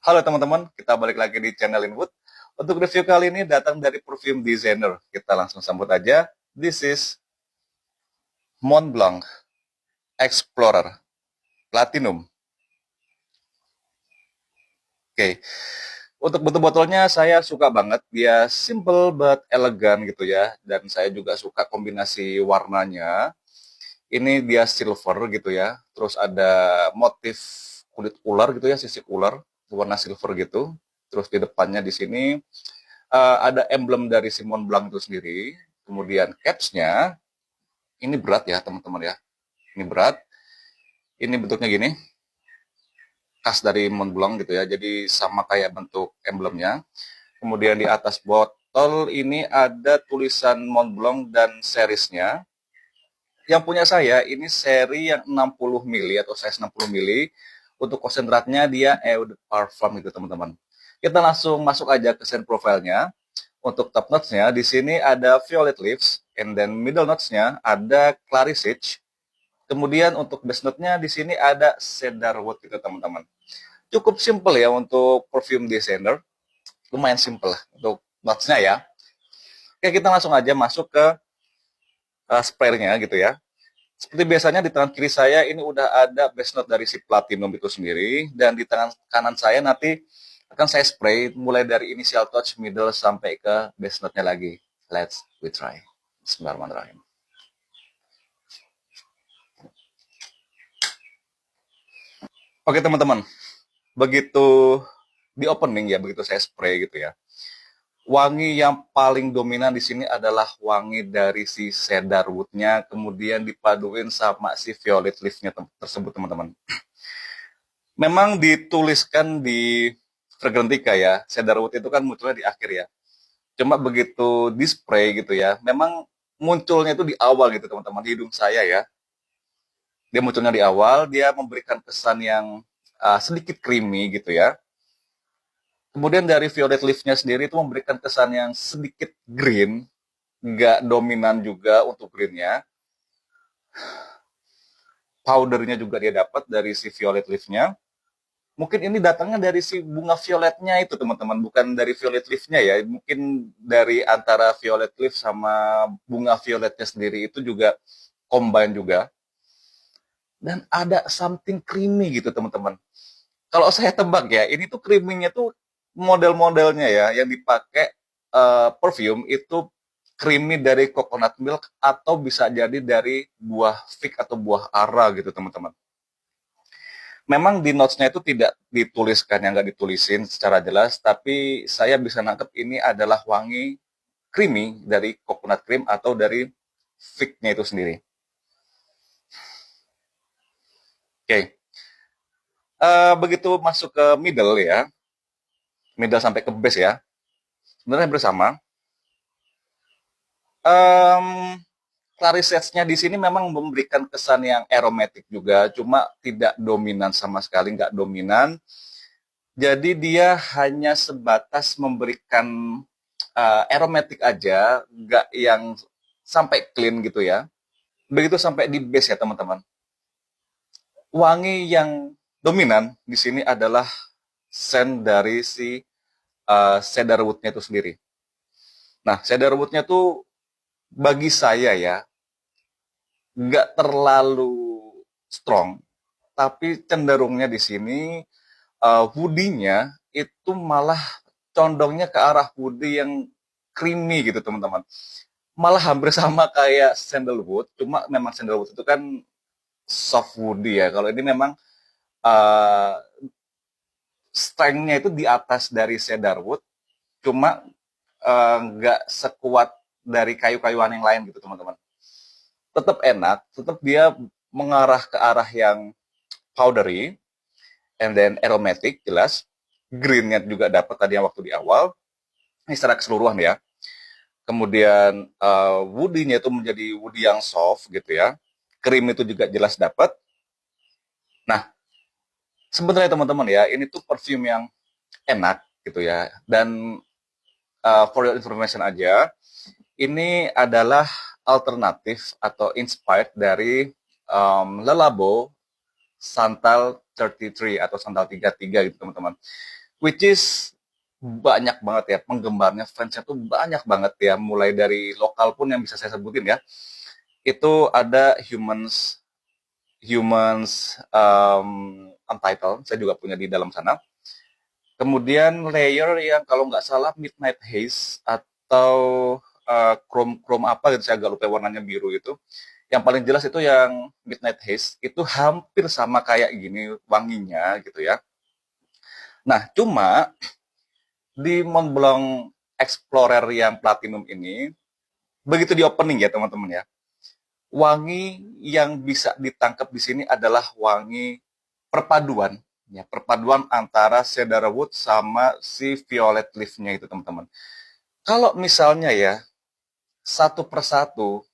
Halo teman-teman, kita balik lagi di channel Inwood. Untuk review kali ini datang dari perfume designer. Kita langsung sambut aja. This is Montblanc Explorer Platinum. Oke, untuk bentuk botolnya saya suka banget. Dia simple but elegan gitu ya. Dan saya juga suka kombinasi warnanya. Ini dia silver gitu ya. Terus ada motif kulit ular gitu ya, sisik ular warna silver gitu. Terus di depannya di sini ada emblem dari Simon Blanc itu sendiri. Kemudian caps-nya, ini berat ya teman-teman ya. Ini berat. Ini bentuknya gini, khas dari Mont Blanc gitu ya. Jadi sama kayak bentuk emblemnya. Kemudian di atas botol ini ada tulisan Mont Blanc dan seriesnya. Yang punya saya ini seri yang 60 mili atau size 60 mili. Untuk konsentratnya dia Eau de Parfum gitu teman-teman. Kita langsung masuk aja ke scent profile-nya. Untuk top notes-nya, di sini ada violet leaves, and then middle notes-nya ada clary sage. Kemudian untuk base note-nya di sini ada cedarwood gitu teman-teman. Cukup simple ya untuk perfume designer, lumayan simple lah untuk notes-nya ya. Oke, kita langsung aja masuk ke sprayer-nya gitu ya. Seperti biasanya di tangan kiri saya ini udah ada base note dari si Platinum itu sendiri, dan di tangan kanan saya nanti akan saya spray mulai dari initial touch, middle sampai ke base note-nya lagi. Let's we try. Bismillahirrahmanirrahim. Oke teman-teman, begitu di opening ya, begitu saya spray gitu ya. Wangi yang paling dominan di sini adalah wangi dari si cedarwood-nya, kemudian dipaduin sama si violet leaf-nya tersebut teman-teman. Memang dituliskan di Fragrantica ya, cedarwood itu kan munculnya di akhir ya. Cuma begitu di spray gitu ya, memang munculnya itu di awal gitu teman-teman, di hidung saya ya. Dia munculnya di awal, dia memberikan kesan yang sedikit creamy gitu ya. Kemudian dari violet leaf-nya sendiri itu memberikan kesan yang sedikit green, nggak dominan juga untuk greennya. Powdernya juga dia dapat dari si violet leaf-nya. Mungkin ini datangnya dari si bunga violetnya itu teman-teman, bukan dari violet leaf-nya ya. Mungkin dari antara violet leaf sama bunga violetnya sendiri itu juga combine juga. Dan ada something creamy gitu teman-teman. Kalau saya tebak ya, ini tuh creamy-nya tuh model-modelnya ya yang dipakai perfume itu creamy dari coconut milk atau bisa jadi dari buah fig atau buah ara gitu teman-teman. Memang di notes-nya itu tidak dituliskan, yang nggak ditulisin secara jelas, tapi saya bisa nangkep ini adalah wangi creamy dari coconut cream atau dari fig-nya itu sendiri. Oke, begitu masuk ke middle ya, middle sampai ke base ya, sebenarnya bersama. Um, Clarisets-nya di sini memang memberikan kesan yang aromatik juga, cuma tidak dominan sama sekali, nggak dominan. Jadi dia hanya sebatas memberikan aromatik aja, nggak yang sampai clean gitu ya. Begitu sampai di base ya teman-teman. Wangi yang dominan di sini adalah scent dari si cedarwood-nya itu sendiri. Nah, cedarwood-nya tuh bagi saya ya, nggak terlalu strong, tapi cenderungnya di sini woody-nya itu malah condongnya ke arah woody yang creamy gitu teman-teman. Malah hampir sama kayak sandalwood, cuma memang sandalwood itu kan soft woody ya. Kalau ini memang uh, strength-nya itu di atas dari cedarwood, cuma nggak sekuat dari kayu-kayuan yang lain gitu teman-teman. Tetap enak, tetap dia mengarah ke arah yang powdery, and then aromatic jelas. Greennya juga dapat tadi yang waktu di awal. Ini secara keseluruhan ya. Kemudian woody-nya itu menjadi woody yang soft gitu ya. Cream itu juga jelas dapat. Nah, sebenarnya teman-teman ya, ini tuh perfume yang enak gitu ya. Dan for your information aja, ini adalah alternatif atau inspired dari Le Labo Santal 33 atau Santal 33 gitu teman-teman. which is banyak banget ya penggemarnya, fansnya tuh banyak banget ya, mulai dari lokal pun yang bisa saya sebutin ya. Itu ada Humans Humans Untitled, saya juga punya di dalam sana. Kemudian layer yang kalau nggak salah Midnight Haze atau Chrome Chrome apa gitu, saya agak lupa, warnanya biru itu. Yang paling jelas itu yang Midnight Haze, itu hampir sama kayak gini wanginya gitu ya. Nah, cuma di Montblanc Explorer yang Platinum ini, begitu di opening ya teman-teman ya, wangi yang bisa ditangkap di sini adalah wangi perpaduan, ya, perpaduan antara cedarwood sama si violet leaf-nya itu teman-teman. Kalau misalnya ya satu persatu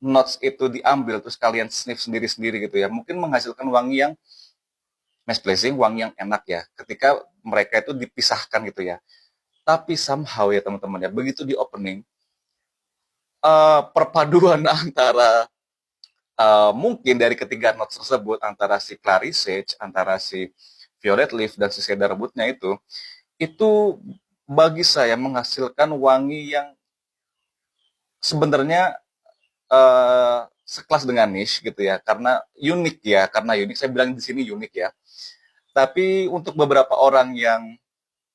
notes itu diambil terus kalian sniff sendiri-sendiri gitu ya, mungkin menghasilkan wangi yang mesplacing, wangi yang enak ya, ketika mereka itu dipisahkan gitu ya. Tapi somehow ya teman-teman ya, begitu di opening, perpaduan antara mungkin dari ketiga notes tersebut, antara si Clary Sage, antara si Violet Leaf, dan si cedarwood-nya itu bagi saya menghasilkan wangi yang sebenarnya sekelas dengan niche gitu ya, karena unik ya, karena unik, saya bilang di sini unik ya. Tapi untuk beberapa orang yang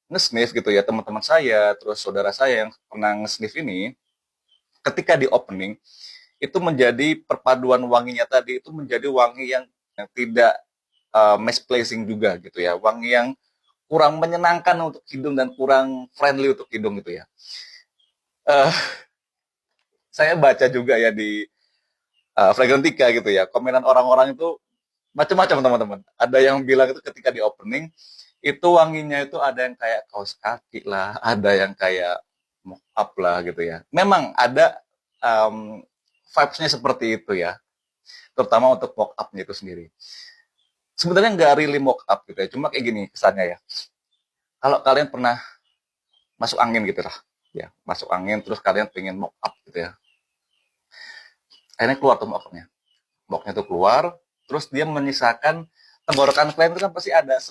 nge-sniff gitu ya, teman-teman saya, terus saudara saya yang pernah nge-sniff ini, ketika di opening, itu menjadi perpaduan wanginya tadi, itu menjadi wangi yang tidak misplacing juga gitu ya, wangi yang kurang menyenangkan untuk hidung dan kurang friendly untuk hidung gitu ya. Uh, saya baca juga ya di Fragrantica gitu ya, komenan orang-orang itu macam-macam teman-teman. Ada yang bilang itu ketika di opening itu wanginya itu ada yang kayak kaos kaki lah, ada yang kayak mock up lah gitu ya. Memang ada vibes-nya seperti itu ya, terutama untuk mock up-nya itu sendiri. Sebenarnya nggak really mock up gitu ya, cuma kayak gini kesannya ya. Kalau kalian pernah masuk angin gitu lah, ya masuk angin terus kalian pengen mock up gitu ya, akhirnya keluar tuh mock up-nya. Mock-nya tuh keluar, terus dia menyisakan tenggorokan kalian itu kan pasti ada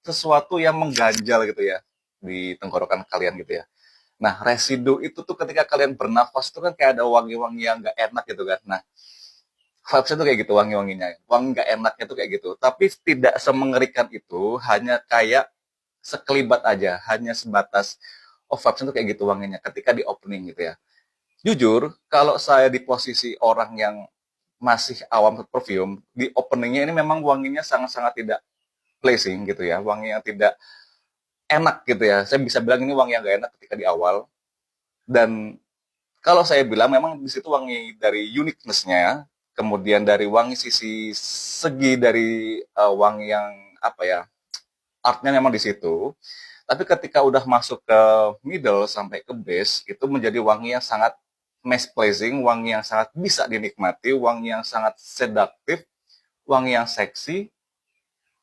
sesuatu yang mengganjal gitu ya di tenggorokan kalian gitu ya. Nah, residu itu tuh ketika kalian bernafas tuh kan kayak ada wangi-wangi yang nggak enak gitu kan. Nah, vibes-nya tuh kayak gitu wangi-wanginya. Wangi nggak enaknya tuh kayak gitu. Tapi tidak semengerikan itu, hanya kayak sekelibat aja, hanya sebatas oh vibes-nya tuh kayak gitu wanginya ketika di opening gitu ya. Jujur, kalau saya di posisi orang yang masih awam ke perfume, di openingnya ini memang wanginya sangat-sangat tidak pleasing gitu ya, wangi yang tidak enak gitu ya. Saya bisa bilang ini wangi yang gak enak ketika di awal. Dan kalau saya bilang memang di situ wangi dari uniqueness-nya, kemudian dari wangi sisi segi dari wangi yang apa ya, artnya memang di situ. Tapi ketika udah masuk ke middle sampai ke base, itu menjadi wangi yang sangat mass pleasing, wangi yang sangat bisa dinikmati, wangi yang sangat seduktif, wangi yang seksi.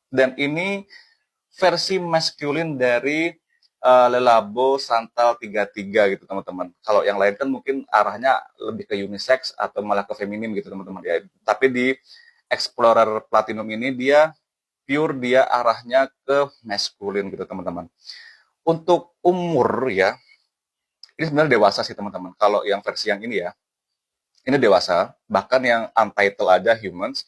Dan ini versi maskulin dari Le Labo Santal 33 gitu teman-teman. Kalau yang lain kan mungkin arahnya lebih ke unisex atau malah ke feminim gitu teman-teman ya. Tapi di Explorer Platinum ini dia pure, dia arahnya ke maskulin gitu teman-teman. Untuk umur ya, ini sebenarnya dewasa sih teman-teman. Kalau yang versi yang ini dewasa. Bahkan yang Untitled aja Humans,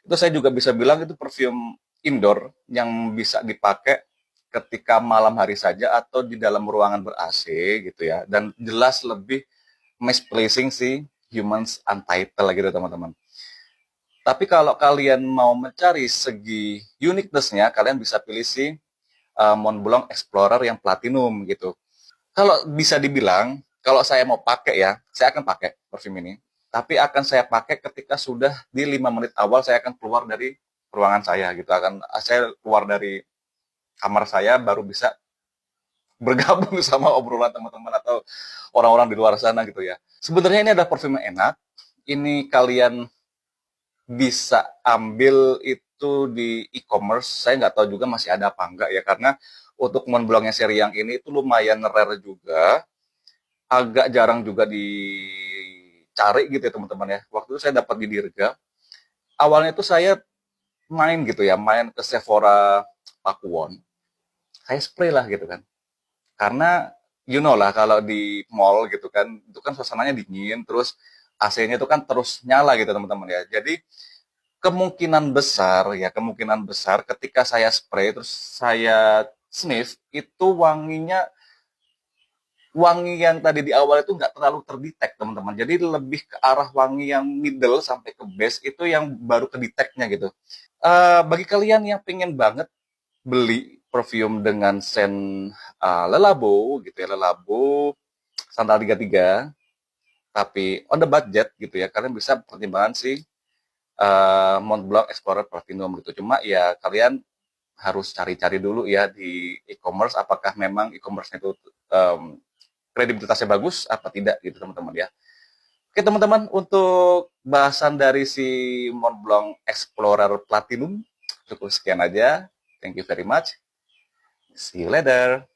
itu saya juga bisa bilang itu perfume indoor yang bisa dipakai ketika malam hari saja atau di dalam ruangan ber-AC gitu ya. Dan jelas lebih misplacing si Humans Untitled gitu teman-teman. Tapi kalau kalian mau mencari segi uniqueness-nya, kalian bisa pilih si Montblanc Explorer yang Platinum gitu. Kalau bisa dibilang, kalau saya mau pakai ya, saya akan pakai perfume ini. Tapi akan saya pakai ketika sudah di 5 menit awal saya akan keluar dari ruangan saya gitu. Saya keluar dari kamar saya baru bisa bergabung sama obrolan teman-teman atau orang-orang di luar sana gitu ya. Sebenarnya ini ada perfume yang enak. Ini kalian bisa ambil itu di e-commerce. Saya nggak tahu juga masih ada apa enggak ya, karena untuk Montblanc yang seri yang ini itu lumayan rare juga, agak jarang juga dicari gitu ya teman-teman ya. Waktu itu saya dapat di Dirga. Awalnya itu saya main gitu ya, main ke Sephora Pakuwon. saya spray lah gitu kan. Karena you know lah kalau di mall gitu kan, itu kan suasananya dingin, terus AC-nya itu kan terus nyala gitu teman-teman ya. Jadi kemungkinan besar ketika saya spray terus saya sniff itu wangi yang tadi di awal itu nggak terlalu terdetek teman-teman. Jadi lebih ke arah wangi yang middle sampai ke base itu yang baru kedeteknya gitu. Bagi kalian yang pengen banget beli perfume dengan scent Lelabo gitu ya, Lelabo Santal 33, tapi on the budget gitu ya, kalian bisa pertimbangan sih Mont Blanc Explorer Platinum gitu. Cuma ya kalian harus cari-cari dulu ya di e-commerce apakah memang e-commerce itu um, kredibilitasnya bagus apa tidak gitu teman-teman ya. Oke teman-teman, untuk bahasan dari si Mont Blanc Explorer Platinum cukup sekian aja. Thank you very much. See you later.